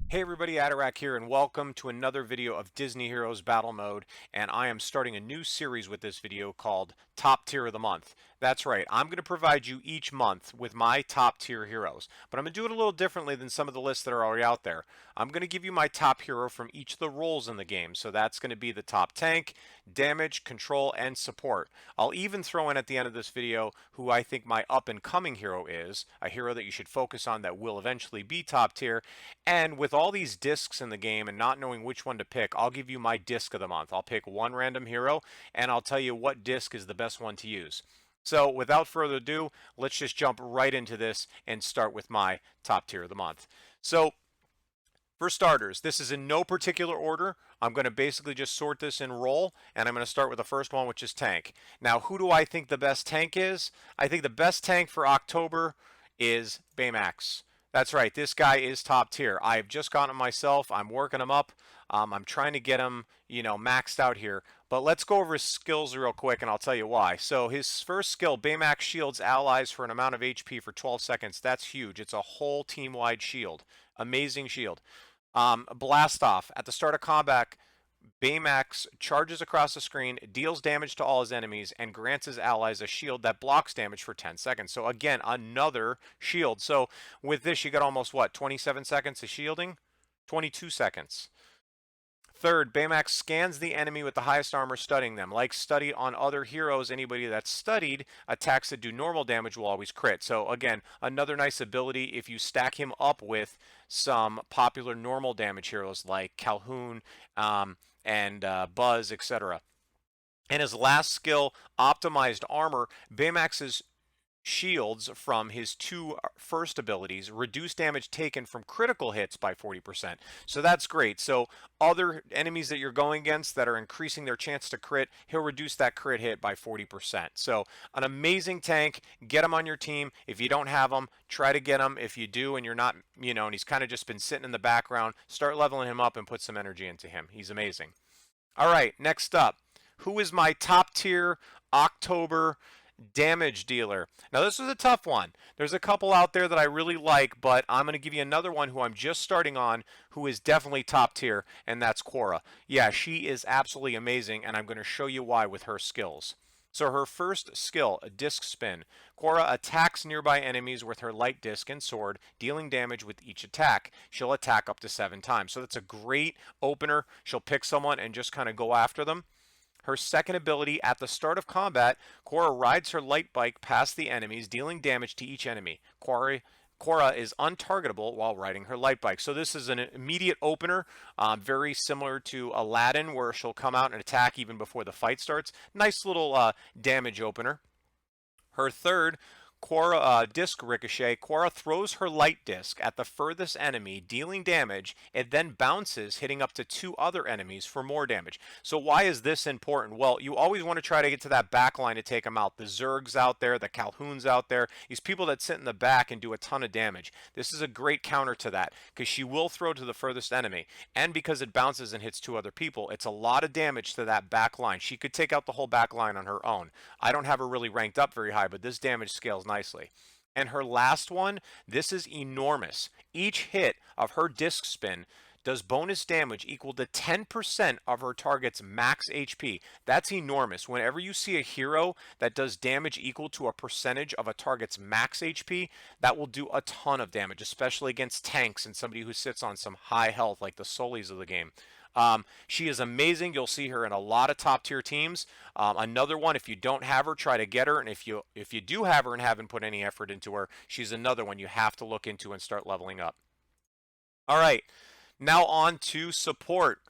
Hey everybody, Atarak here, and welcome to another video of Disney Heroes Battle Mode, and I am starting a new series with this video called Top Tier of the Month. That's right, I'm going to provide you each month with my top tier heroes, but I'm going to do it a little differently than some of the lists that are already out there. I'm going to give you my top hero from each of the roles in the game, so that's going to be the top tank, damage, control, and support. I'll even throw in at the end of this video who I think my up-and-coming hero is, a hero that you should focus on that will eventually be top tier, and with all these discs in the game and not knowing which one to pick, I'll give you my disc of the month. I'll pick one random hero and I'll tell you what disc is the best one to use. So without further ado, let's just jump right into this and start with my top tier of the month. So for starters, this is in no particular order. I'm going to basically just sort this in roll, and I'm going to start with the first one, which is tank. Now, who do I think the best tank is? I think the best tank for October is Baymax. That's right, this guy is top tier. I've just gotten him myself. I'm working him up. I'm trying to get him, maxed out here. But let's go over his skills real quick, and I'll tell you why. So his first skill, Baymax shields allies for an amount of HP for 12 seconds. That's huge. It's a whole team-wide shield. Amazing shield. Blast off. At the start of combat, Baymax charges across the screen, deals damage to all his enemies, and grants his allies a shield that blocks damage for 10 seconds. So again, another shield. So with this, you got almost what, 27 seconds of shielding? 22 seconds. Third, Baymax scans the enemy with the highest armor, studying them. Like study on other heroes, anybody that's studied, attacks that do normal damage will always crit. So again, another nice ability if you stack him up with some popular normal damage heroes like Calhoun and Buzz, etc. And his last skill, Optimized Armor, Baymax's shields from his two first abilities reduce damage taken from critical hits by 40%. So that's great. So other enemies that you're going against that are increasing their chance to crit, he'll reduce that crit hit by 40%. So an amazing tank. Get him on your team. If you don't have him, try to get him. If you do and you're not, and he's kind of just been sitting in the background, start leveling him up and put some energy into him. He's amazing. All right, next up. Who is my top tier October damage dealer? Now, this is a tough one. There's a couple out there that I really like, but I'm going to give you another one who I'm just starting on who is definitely top tier, and that's Cora. Yeah, she is absolutely amazing, and I'm going to show you why with her skills. So her first skill, a disc spin. Cora attacks nearby enemies with her light disc and sword, dealing damage with each attack. She'll attack up to 7 times. So that's a great opener. She'll pick someone and just kind of go after them. Her second ability, at the start of combat, Cora rides her light bike past the enemies, dealing damage to each enemy. Cora is untargetable while riding her light bike. So this is an immediate opener, very similar to Aladdin, where she'll come out and attack even before the fight starts. Nice little damage opener. Her third, disc ricochet. Cora throws her light disc at the furthest enemy, dealing damage. It then bounces, hitting up to 2 other enemies for more damage. So why is this important? Well, you always want to try to get to that back line to take them out. The Zergs out there, the Calhouns out there, these people that sit in the back and do a ton of damage. This is a great counter to that because she will throw to the furthest enemy. And because it bounces and hits 2 other people, it's a lot of damage to that back line. She could take out the whole back line on her own. I don't have her really ranked up very high, but this damage scales nicely. And her last one, this is enormous. Each hit of her disc spin does bonus damage equal to 10% of her target's max HP. That's enormous. Whenever you see a hero that does damage equal to a percentage of a target's max HP, that will do a ton of damage, especially against tanks and somebody who sits on some high health like the Solis of the game. She is amazing. You'll see her in a lot of top tier teams. Another one, if you don't have her, try to get her. And if you do have her and haven't put any effort into her, she's another one you have to look into and start leveling up. All right, now on to support.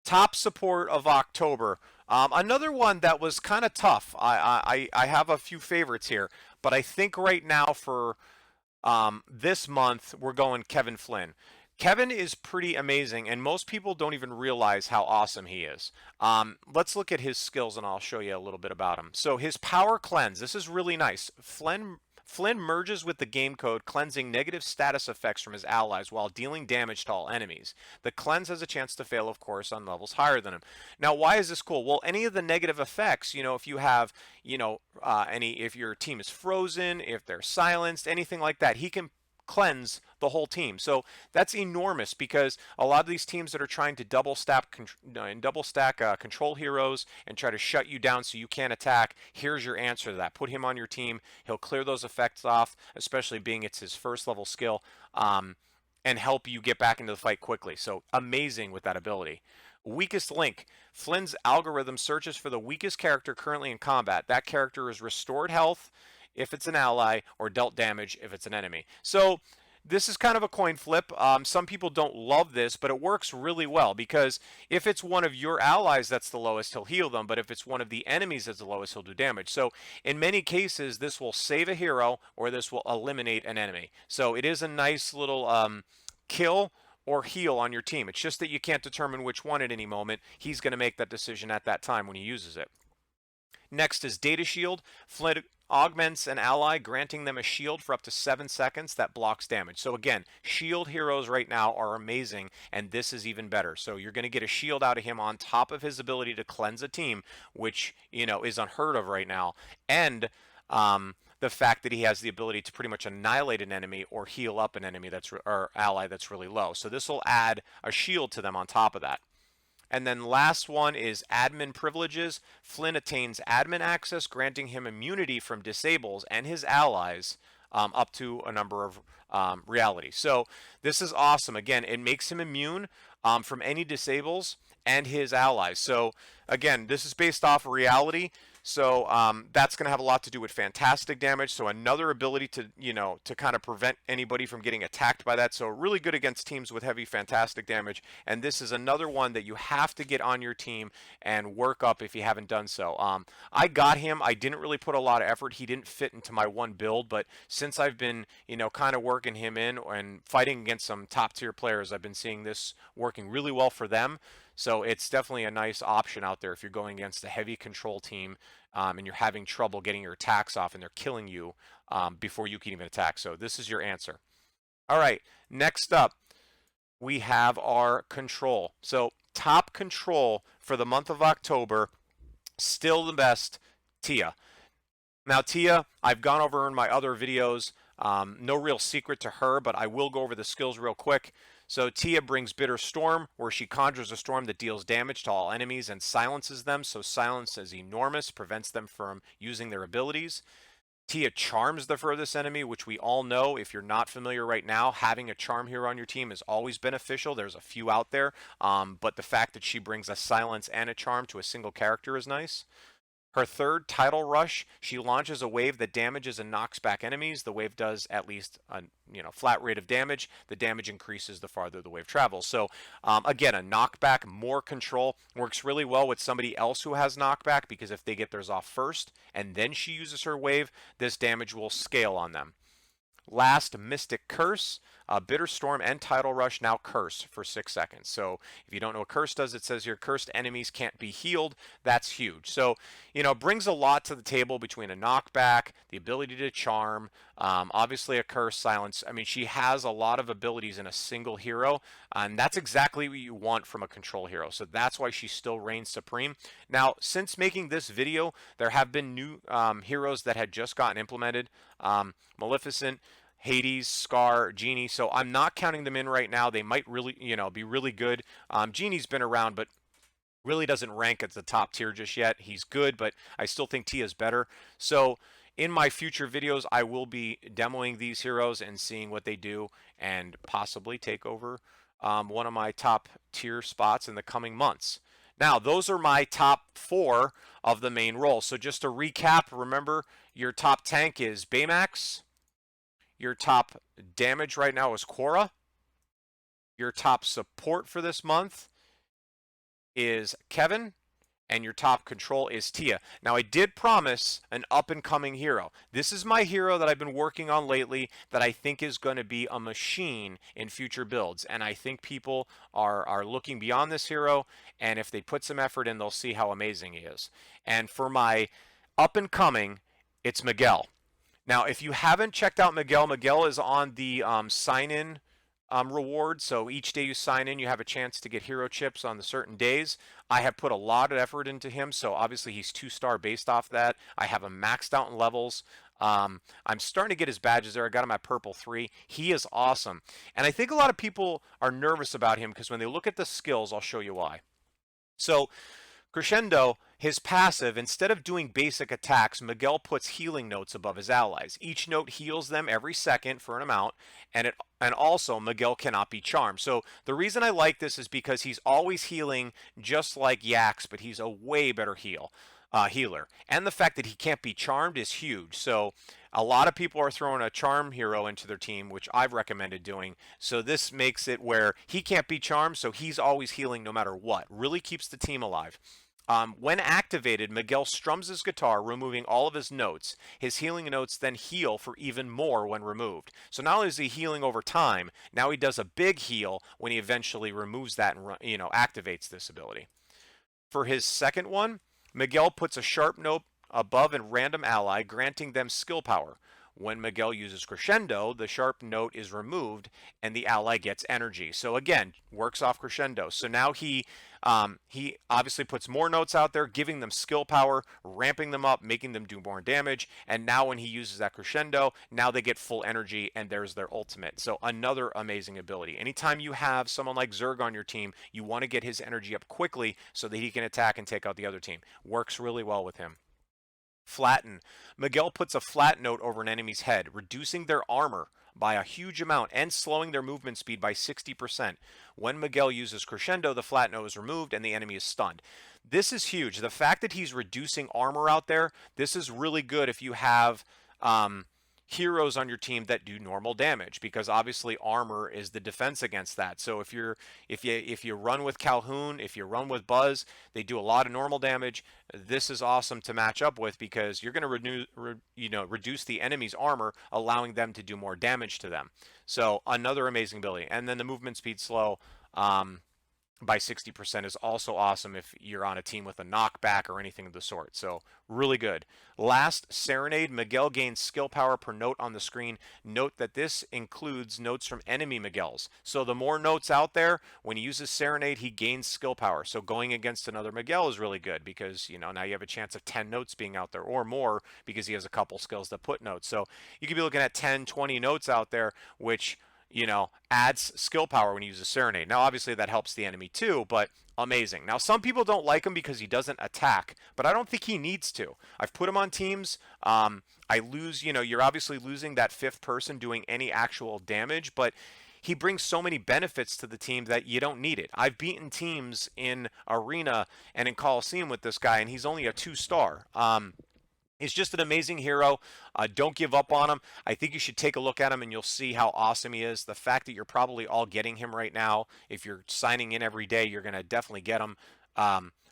Top support of October. Another one that was kind of tough. I have a few favorites here, but I think right now for this month we're going Kevin Flynn. Kevin is pretty amazing, and most people don't even realize how awesome he is. Let's look at his skills, and I'll show you a little bit about him. So his power cleanse, this is really nice. Flynn merges with the game code, cleansing negative status effects from his allies while dealing damage to all enemies. The cleanse has a chance to fail, of course, on levels higher than him. Now, why is this cool? Well, any of the negative effects, if you have, if your team is frozen, if they're silenced, anything like that, he can cleanse the whole team. So that's enormous because a lot of these teams that are trying to double stack control heroes and try to shut you down so you can't attack, here's your answer to that. Put him on your team. He'll clear those effects off, especially being it's his first level skill, and help you get back into the fight quickly. So amazing with that ability. Weakest link. Flynn's algorithm searches for the weakest character currently in combat. That character is restored health if it's an ally or dealt damage if it's an enemy. So this is kind of a coin flip. Some people don't love this, but it works really well because if it's one of your allies that's the lowest, he'll heal them, but if it's one of the enemies that's the lowest, he'll do damage. So in many cases, this will save a hero or this will eliminate an enemy. So it is a nice little kill or heal on your team. It's just that you can't determine which one at any moment. He's going to make that decision at that time when he uses it. Next is Data Shield. Flint augments an ally, granting them a shield for up to 7 seconds that blocks damage. So again, shield heroes right now are amazing, and this is even better. So you're going to get a shield out of him on top of his ability to cleanse a team, which, you know, is unheard of right now. And the fact that he has the ability to pretty much annihilate an enemy or heal up an enemy or ally that's really low. So this will add a shield to them on top of that. And then last one is admin privileges. Flynn attains admin access, granting him immunity from disables and his allies up to a number of realities. So this is awesome. Again, it makes him immune from any disables and his allies. So again, this is based off of reality. So that's going to have a lot to do with fantastic damage. So another ability to, you know, to kind of prevent anybody from getting attacked by that. So really good against teams with heavy fantastic damage. And this is another one that you have to get on your team and work up if you haven't done so. I got him. I didn't really put a lot of effort. He didn't fit into my one build. But since I've been, you know, kind of working him in and fighting against some top tier players, I've been seeing this working really well for them. So it's definitely a nice option out there if you're going against a heavy control team and you're having trouble getting your attacks off and they're killing you before you can even attack. So this is your answer. All right, next up, we have our control. So top control for the month of October, still the best, Tia. Now Tia, I've gone over in my other videos. No real secret to her, but I will go over the skills real quick. So Tia brings Bitter Storm, where she conjures a storm that deals damage to all enemies and silences them. So silence is enormous, prevents them from using their abilities. Tia charms the furthest enemy, which we all know, if you're not familiar right now, having a charm hero on your team is always beneficial. There's a few out there, but the fact that she brings a silence and a charm to a single character is nice. Her third, Tidal Rush, she launches a wave that damages and knocks back enemies. The wave does at least a flat rate of damage. The damage increases the farther the wave travels. So again, a knockback, more control, works really well with somebody else who has knockback because if they get theirs off first and then she uses her wave, this damage will scale on them. Last, Mystic Curse, Bitter Storm and Tidal Rush now curse for 6 seconds. So if you don't know what curse does, it says here cursed enemies can't be healed. That's huge. So, you know, brings a lot to the table between a knockback, the ability to charm, obviously a curse, silence. I mean, she has a lot of abilities in a single hero, and that's exactly what you want from a control hero. So that's why she still reigns supreme. Now, since making this video, there have been new heroes that had just gotten implemented. Maleficent, Hades, Scar, Genie. So I'm not counting them in right now. They might really, be really good. Genie's been around, but really doesn't rank at the top tier just yet. He's good, but I still think Tia's better. So in my future videos, I will be demoing these heroes and seeing what they do and possibly take over one of my top tier spots in the coming months. Now, those are my top 4 of the main roles. So just to recap, remember your top tank is Baymax. Your top damage right now is Quora. Your top support for this month is Kevin. And your top control is Tia. Now, I did promise an up-and-coming hero. This is my hero that I've been working on lately that I think is going to be a machine in future builds. And I think people are looking beyond this hero, and if they put some effort in, they'll see how amazing he is. And for my up-and-coming, it's Miguel. Now, if you haven't checked out Miguel, Miguel is on the sign-in reward. So each day you sign in, you have a chance to get hero chips on the certain days. I have put a lot of effort into him, so obviously he's 2-star based off that. I have him maxed out in levels. I'm starting to get his badges there. I got him at purple 3. He is awesome. And I think a lot of people are nervous about him because when they look at the skills, I'll show you why. So Crescendo, his passive, instead of doing basic attacks, Miguel puts healing notes above his allies. Each note heals them every second for an amount, and also Miguel cannot be charmed. So the reason I like this is because he's always healing just like Yax, but he's a way better healer. And the fact that he can't be charmed is huge. So a lot of people are throwing a charm hero into their team, which I've recommended doing. So this makes it where he can't be charmed, so he's always healing no matter what. Really keeps the team alive. When activated, Miguel strums his guitar, removing all of his notes. His healing notes then heal for even more when removed. So not only is he healing over time, now he does a big heal when he eventually removes that and activates this ability. For his second one, Miguel puts a sharp note above a random ally, granting them skill power. When Miguel uses Crescendo, the sharp note is removed and the ally gets energy. So again, works off Crescendo. So now he obviously puts more notes out there, giving them skill power, ramping them up, making them do more damage. And now when he uses that Crescendo, now they get full energy and there's their ultimate. So another amazing ability. Anytime you have someone like Zerg on your team, you want to get his energy up quickly so that he can attack and take out the other team. Works really well with him. Flatten. Miguel puts a flat note over an enemy's head, reducing their armor by a huge amount and slowing their movement speed by 60%. When Miguel uses Crescendo, the flat note is removed and the enemy is stunned. This is huge. The fact that he's reducing armor out there, this is really good if you have heroes on your team that do normal damage, because obviously armor is the defense against that. So if you run with Calhoun, if you run with Buzz, they do a lot of normal damage. This is awesome to match up with because you're going to reduce the enemy's armor, allowing them to do more damage to them. So another amazing ability. And then the movement speed slow by 60% is also awesome if you're on a team with a knockback or anything of the sort. So really good. Last, Serenade. Miguel gains skill power per note on the screen. Note that this includes notes from enemy Miguels. So the more notes out there, when he uses Serenade, he gains skill power. So going against another Miguel is really good because, now you have a chance of 10 notes being out there or more because he has a couple skills that put notes. So you could be looking at 10, 20 notes out there, which adds skill power when he uses Serenade. Now, obviously, that helps the enemy too, but amazing. Now, some people don't like him because he doesn't attack, but I don't think he needs to. I've put him on teams. I lose, you're obviously losing that fifth person doing any actual damage, but he brings so many benefits to the team that you don't need it. I've beaten teams in Arena and in Coliseum with this guy, and he's only a 2-star. He's just an amazing hero. Don't give up on him. I think you should take a look at him and you'll see how awesome he is. The fact that you're probably all getting him right now, if you're signing in every day, you're going to definitely get him.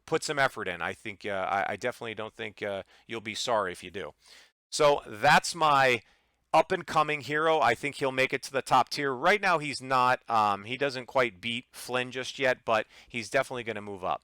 Put some effort in. I think I definitely don't think you'll be sorry if you do. So that's my up and coming hero. I think he'll make it to the top tier. Right now he's not. He doesn't quite beat Flynn just yet, but he's definitely going to move up.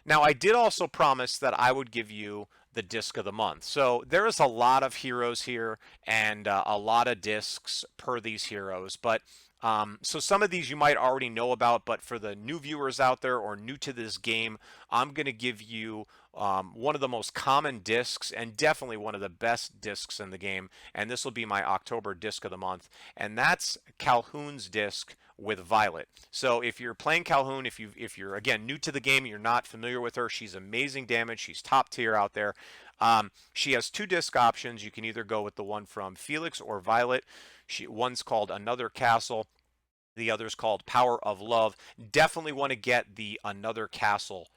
Now, I did also promise that I would give you the disc of the month. So there is a lot of heroes here and a lot of discs per these heroes. But so some of these you might already know about, but for the new viewers out there or new to this game, I'm going to give you one of the most common discs and definitely one of the best discs in the game. And this will be my October disc of the month. And that's Calhoun's disc with Violet. So if you're playing Calhoun, if you're again new to the game, you're not familiar with her, she's amazing damage. She's top tier out there. She has 2 disc options. You can either go with the one from Felix or Violet. One's called Another Castle. The other's called Power of Love. Definitely want to get the Another Castle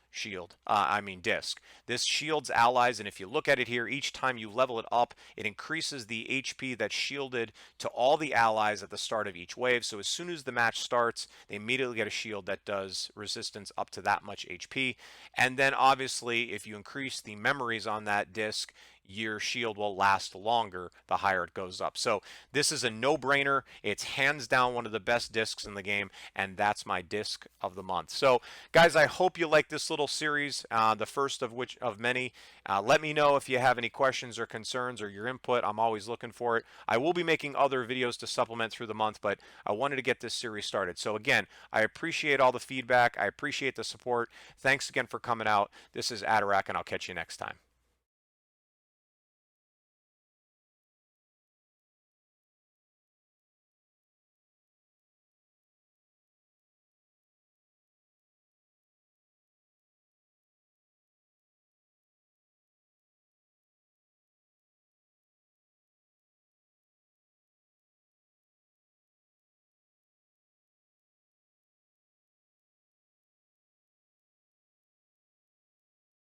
disc. This shields allies, and if you look at it here, each time you level it up, it increases the HP that's shielded to all the allies at the start of each wave. So as soon as the match starts, they immediately get a shield that does resistance up to that much HP. And then obviously, if you increase the memories on that disc, your shield will last longer the higher it goes up. So this is a no-brainer. It's hands down one of the best discs in the game, and that's my disc of the month. So guys, I hope you like this little series, the first of which of many. Let me know if you have any questions or concerns or your input. I'm always looking for it. I will be making other videos to supplement through the month, but I wanted to get this series started. So again, I appreciate all the feedback. I appreciate the support. Thanks again for coming out. This is Adarak, and I'll catch you next time.